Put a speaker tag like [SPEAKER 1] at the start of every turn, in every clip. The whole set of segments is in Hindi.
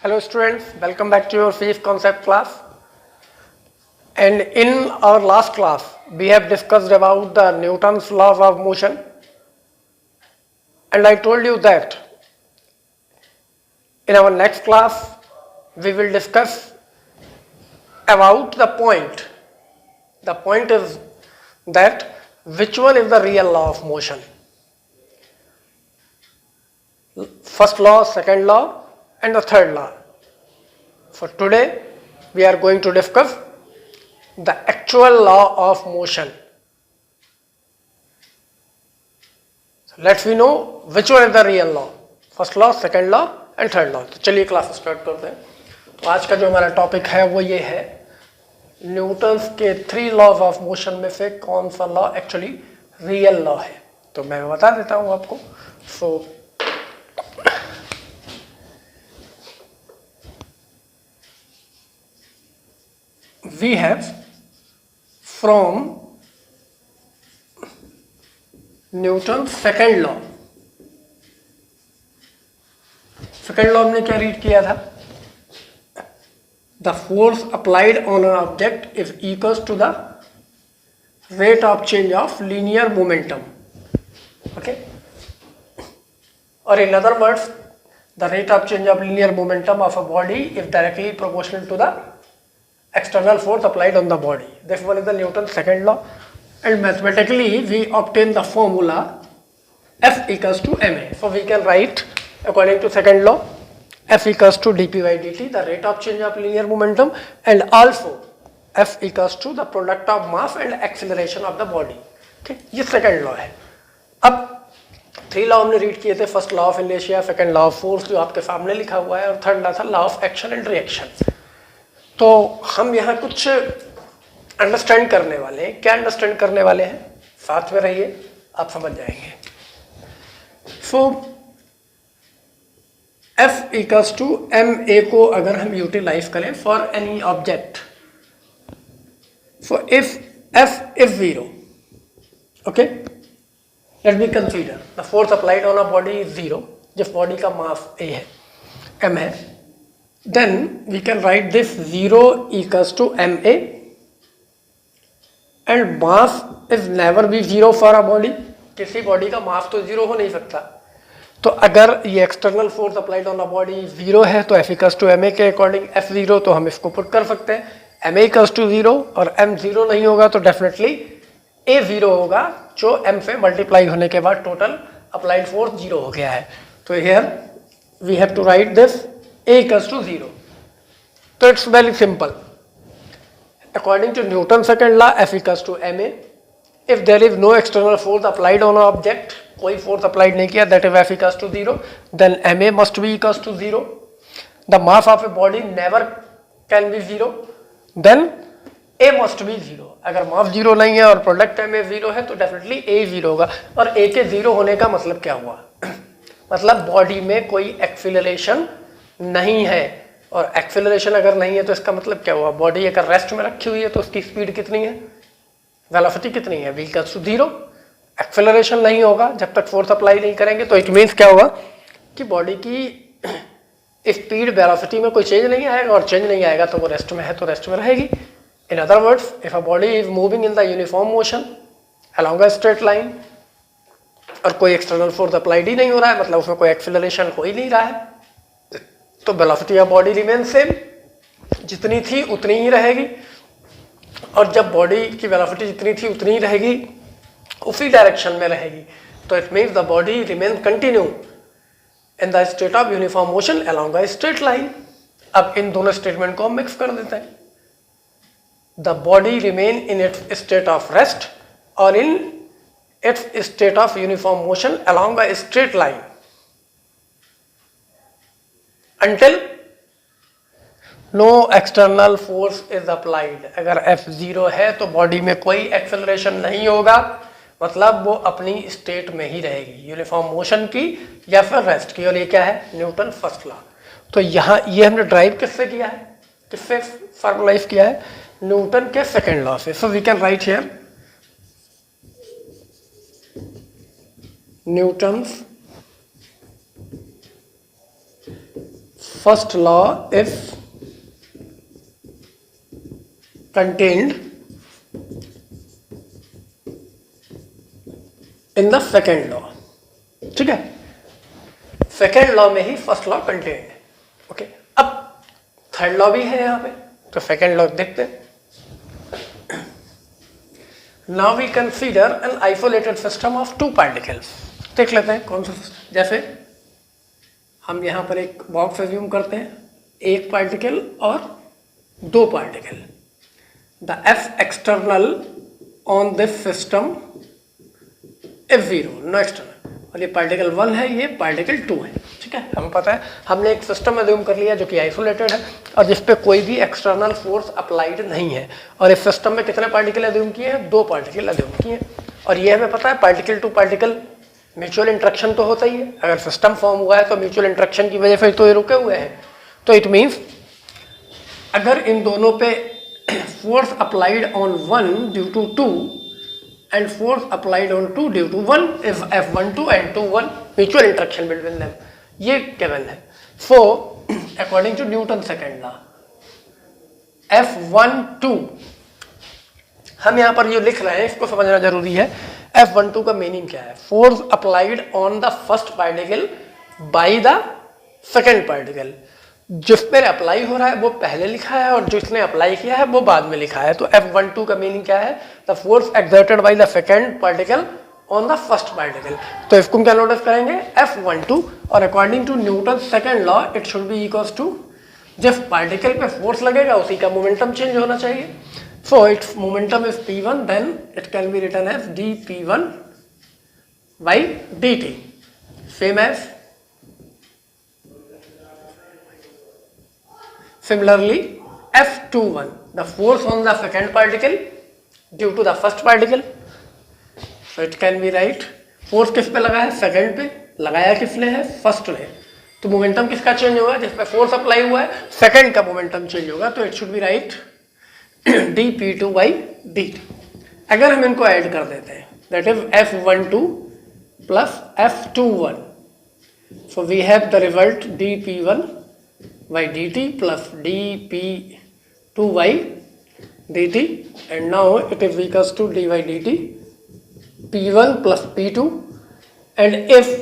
[SPEAKER 1] Hello students, welcome back to your fifth concept class. And in our last class, we have discussed about the Newton's laws of motion. And I told you that in our next class, we will discuss about the point. The point is that which one is the real law of motion? First law, second law, and the third law. For today, we are going to discuss the actual law of motion. So let's we know which one is the real law. First law, second law and third law. तो चलिए क्लास स्टार्ट करते हैं. तो आज का जो हमारा टॉपिक है वो ये है न्यूटन्स के 3 लॉज ऑफ मोशन में से कौन सा लॉ एक्चुअली रियल लॉ है. तो मैं बता देता हूँ आपको. So we have from Newton's second law. Second law हमने क्या रीड किया था? The force applied on an object is equals to the rate of change of linear momentum. Okay, और in other words the rate of change of linear momentum of a body is directly proportional to the external force applied on the body. This one is the Newton's second law, and mathematically we obtain the formula F equals to ma. So we can write according to second law F equals to dp by dt, the rate of change of linear momentum, and also F equals to the product of mass and acceleration of the body. Okay, ये second law है. अब 3 लॉ हमने रीड किए थे. First law of inertia, second law of force जो आपके सामने लिखा हुआ है, और थर्ड लॉ था law of action and reaction. तो हम यहाँ कुछ अंडरस्टैंड करने वाले हैं. क्या अंडरस्टैंड करने वाले हैं? साथ में रहिए, आप समझ जाएंगे. So F equals to m a को अगर हम यूटिलाइज करें for any object, so if F is 0, okay, let me consider the force applied on a body is 0. जिस बॉडी का मास ए है, m है, then we can write this 0 equals to ma, and mass is never be 0 for a body. किसी बॉडी का मास तो 0 हो नहीं सकता. तो अगर ये external force applied on a body 0 है तो F इक्वल्स टू ma के अकॉर्डिंग F0, तो हम इसको पुट कर सकते हैं. ma इक्वल्स टू 0 और m 0 नहीं होगा तो डेफिनेटली a 0 होगा, जो m से मल्टीप्लाई होने के बाद टोटल अप्लाइड फोर्स 0 हो गया है. तो here we have to write this a equals to 0. So it's very simple. According to Newton's second law, F equals to ma. If there is no external force applied on an object, कोई force applied नहीं किया, that is F equals to 0, then ma must be equals to 0. The mass of a body never can be 0. Then a must be 0. अगर मास 0 नहीं है और प्रोडक्ट ma 0 है तो डेफिनेटली a 0 होगा. और a के 0 होने का मतलब क्या हुआ? मतलब बॉडी में कोई एक्सीलरेशन नहीं है, और एक्सेलरेशन अगर नहीं है तो इसका मतलब क्या हुआ? बॉडी अगर रेस्ट में रखी हुई है तो उसकी स्पीड कितनी है, वेलोसिटी कितनी है? v equals to 0. एक्सेलरेशन नहीं होगा जब तक फोर्स अप्लाई नहीं करेंगे, तो इट मीन्स क्या होगा कि बॉडी की स्पीड वेलोसिटी में कोई चेंज नहीं आएगा, और चेंज नहीं आएगा तो वो रेस्ट में है तो रेस्ट में रहेगी. इन other words, if a body is moving in the uniform motion along a straight line और कोई एक्सटर्नल फोर्स अप्लाइड ही नहीं हो रहा है, मतलब उसमें कोई एक्सेलरेशन हो ही नहीं रहा है, तो velocity of body remain same, जितनी थी उतनी ही रहेगी. और जब बॉडी की वेलोसिटी जितनी थी उतनी ही रहेगी, उसी डायरेक्शन में रहेगी, तो it means the body remain continue in the state of uniform motion along a straight line. अब इन दोनों स्टेटमेंट को हम मिक्स कर देते हैं. The body remain in its state of rest और in its state of uniform motion along a straight line until no external force is applied. अगर F 0 है तो बॉडी में कोई एक्सेलरेशन नहीं होगा, मतलब वो अपनी स्टेट में ही रहेगी, यूनिफॉर्म मोशन की या फिर रेस्ट की. और ये क्या है? Newton first law. तो यहाँ ये हमने ड्राइव किससे किया है, किससे फॉर्मुलाइज किया है? न्यूटन के सेकेंड लॉ से. So we can write here Newton's first law is contained in the second law. ठीक है, सेकेंड लॉ में ही फर्स्ट लॉ कंटेन्ड है। ओके, अब थर्ड लॉ भी है यहाँ पे, तो सेकेंड लॉ देखते हैं। Now we consider an isolated system of two particles. देख लेते हैं कौन सा सिस्टम। जैसे हम यहाँ पर एक बॉक्स एज्यूम करते हैं, एक पार्टिकल और दो particle. The F external on this system is zero, no external. और ये पार्टिकल 1 है, ये पार्टिकल 2 है। ठीक है, हमें पता है हमने एक सिस्टम एज्यूम कर लिया जो कि आइसोलेटेड है और जिस पे कोई भी एक्सटर्नल फोर्स अप्लाइड नहीं है। और इस सिस्टम में कितने पार्टिकल एज्यूम किए हैं? 2 पार्टिकल एज्यूम किए हैं। और ये हमें पता है particle to particle mutual interaction तो होता ही है। अगर सिस्टम फॉर्म हुआ है तो म्यूचुअल इंट्रैक्शन की वजह से तो ये रुके हुए हैं। तो इट मीन्स अगर इन दोनों पे force applied on 1 due to 2 and force applied on 2 due to 1 if F12 and 21 mutual interaction between them, ये given है। So according to Newton's second law, F12 हम यहाँ पर जो लिख रहे हैं इसको समझना जरूरी है। F12 का मीनिंग क्या है? Force applied on the first particle by the second particle. जिस पर अप्लाई हो रहा है वो पहले लिखा है और जिसने अप्लाई किया है वो बाद में लिखा है। तो F12 का मीनिंग क्या है? The force exerted by the second particle on the first particle. तो इसको क्या नोटिस करेंगे? F12। और according to Newton second law it should be equals to, जिस पार्टिकल पे फोर्स लगेगा उसी का मोमेंटम चेंज होना चाहिए। So it's momentum is P1, then it can be written as dP1 by dt, same as similarly F21, the force on the second particle due to the first particle, so it can be right, force किस पे लगा है? सेकंड पे। लगाया किसने है? फर्स्ट ने। तो मोमेंटम किसका चेंज होगा? जिस पे फोर्स अप्लाई हुआ है सेकंड का मोमेंटम चेंज होगा। तो it should B right dP2 by dt। अगर हम इनको ऐड कर देते हैं that is F12 plus F21, so we have the result dP1 by dt plus dP2 by dt, and now it is equals to d by dt P1 plus P2, and if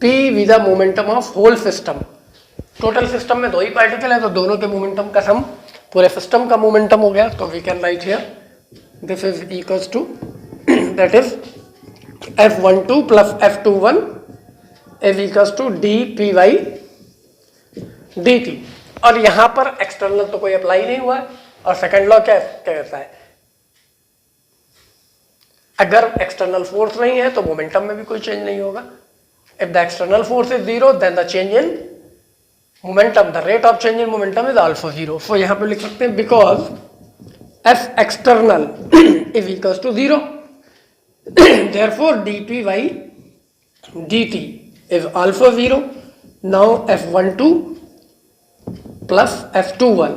[SPEAKER 1] P with the momentum of whole system, total system में 2 ही पार्टिकल है तो दोनों के मोमेंटम का सम पूरे सिस्टम का मोमेंटम हो गया। तो we can write here this is equals to that is F12 plus F21 is equals to dP by dt। और यहां पर एक्सटर्नल तो कोई अप्लाई नहीं हुआ है। और सेकंड लॉ क्या कहता है? अगर एक्सटर्नल फोर्स नहीं है तो मोमेंटम में भी कोई चेंज नहीं होगा। If the external force is 0 then the change in momentum, the rate of change in momentum is also 0। So यहां पे लिख सकते हैं because F external is equals to 0, therefore dP by dt is also 0। now F12 plus F21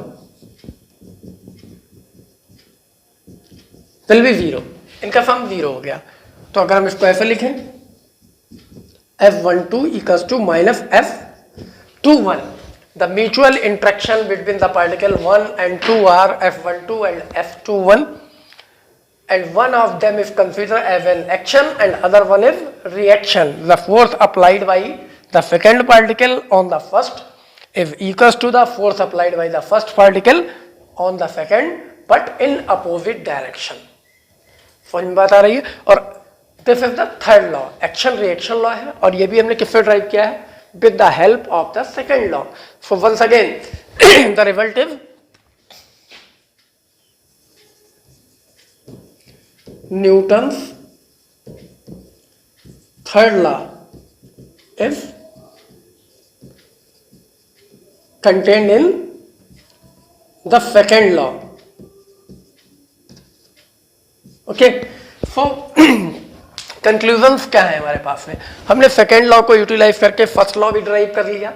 [SPEAKER 1] will be 0, इनका सम 0 हो गया। तो अगर हम इसको ऐसे लिखें F12 equals to minus F21, the mutual interaction between the particle 1 and 2 are F12 and F21, and one of them is considered as an action and other one is reaction. The force applied by the second particle on the first is equals to the force applied by the first particle on the second but in opposite direction। समझ में बात आ रही है? और this is the third law, action reaction law है। और ये भी हमने किससे ड्राइव किया है? With the help of the second law. So once again the result is Newton's third law is contained in the second law। Okay, so conclusions क्या है हमारे पास में? हमने सेकेंड लॉ को यूटिलाइज करके फर्स्ट लॉ भी ड्राइव कर लिया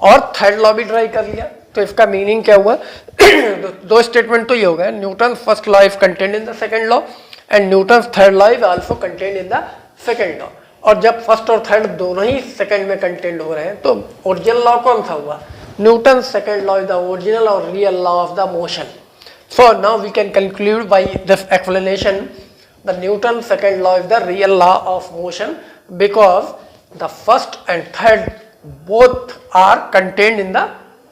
[SPEAKER 1] और थर्ड लॉ भी ड्राइव कर लिया। तो इसका मीनिंग क्या हुआ? 2 स्टेटमेंट तो ये हो गया, Newton first law is contained in the second law and Newton third law is also contained in the second law. और जब फर्स्ट और थर्ड दोनों ही सेकंड में कंटेंट हो रहे हैं तो ओरिजिनल लॉ कौन सा हुआ? Newton second law is the original और real law of the motion. So now we can conclude by this explanation the Newton second law is the real law of motion because the first and third both are contained in the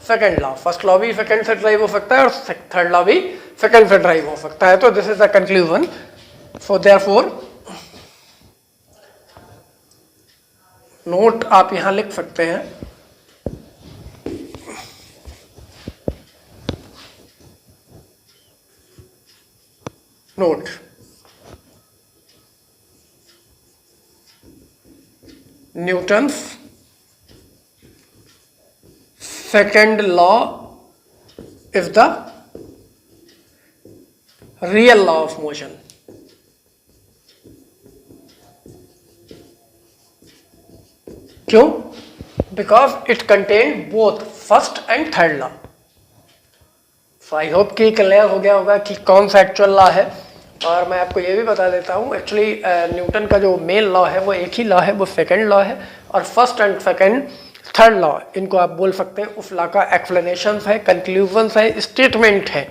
[SPEAKER 1] second law. First law भी सेकंड से ड्राइव हो सकता है और थर्ड लॉ भी सेकंड से ड्राइव हो सकता है. तो this is the conclusion. So therefore note आप यहां लिख सकते हैं. Note, Newton's second law is the real law of motion. क्यों? Because it contain both first and third law. So I hope कि क्लियर हो गया होगा कि कौन सा एक्चुअल लॉ है. और मैं आपको ये भी बता देता हूँ, एक्चुअली न्यूटन का जो मेन लॉ है वो एक ही लॉ है, वो सेकंड लॉ है. और first and second third law इनको आप बोल सकते हैं उस लॉ का एक्सप्लेनेशन है, कंक्लूजन है, स्टेटमेंट है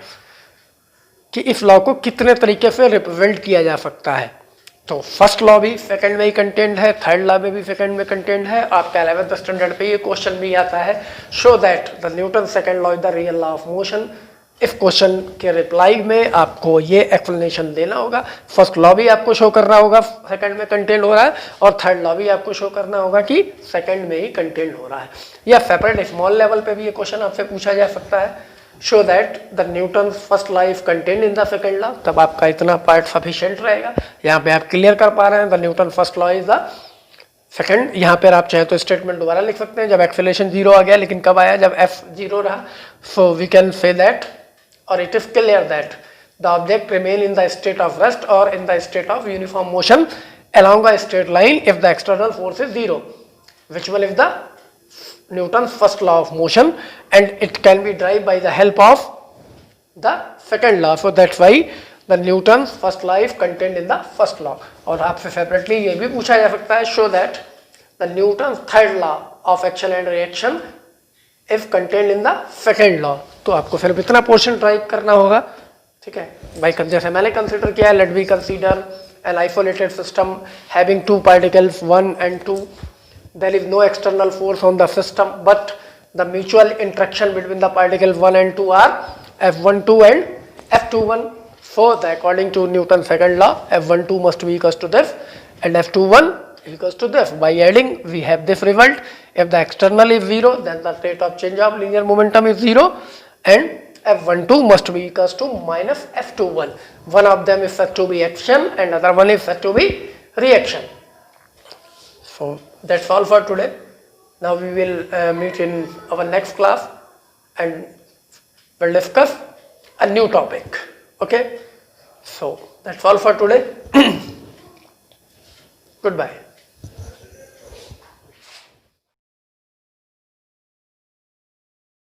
[SPEAKER 1] कि इस लॉ को कितने तरीके से रिप्रेजेंट किया जा सकता है. तो फर्स्ट लॉ भी सेकंड में ही कंटेंट है, थर्ड लॉ में भी सेकंड में कंटेंट है. आपका 11th स्टैंडर्ड पे ये क्वेश्चन भी आता है, show that the Newton second law is the real law of motion. इस क्वेश्चन के रिप्लाई में आपको ये एक्सप्लेनेशन देना होगा. फर्स्ट लॉ भी आपको शो करना होगा सेकंड में कंटेंट हो रहा है, और थर्ड लॉ भी आपको शो करना होगा कि सेकंड में ही कंटेंट हो रहा है. या सेपरेट स्मॉल लेवल पे भी ये क्वेश्चन आपसे पूछा जा सकता है. Show that the Newton first law is content in the second law. तब आपका इतना पार्ट सफिशिएंट रहेगा. यहाँ पे आप क्लियर कर पा रहे हैं the Newton first law is the second. यहाँ पर आप चाहे तो स्टेटमेंट दोबारा लिख सकते हैं. जब एक्सेलरेशन 0 आ गया, लेकिन कब आया? जब f 0 रहा. So we can say that or it is clear that the object remain in the state of rest or in the state of uniform motion along a straight line if the external force is 0, which one is the Newton's first law of motion, and it can be derived by the help of the second law. So that's why the Newton's first law is contained in the first law. और आपसे separately ये भी पूछा जा सकता है, show that the Newton's third law of action and reaction if contained in the second law. तो आपको फिर इतना पोर्शन ड्राइव करना होगा. ठीक है भाई, जैसे मैंने कंसीडर किया, let we consider an isolated system having two particles 1 and 2. There is no external force on the system but the mutual interaction between the particles 1 and 2 are F12 and F21. So according to Newton's second law, F12 must be equals to this and F21 equals to this. By adding we have this result. If the external is 0, then the rate of change of linear momentum is 0, and F12 must be equals to minus F21. One of them is said to be action and other one is said to be reaction. So that's all for today. Now we will meet in our next class and we'll discuss a new topic. Okay, so that's all for today. Goodbye.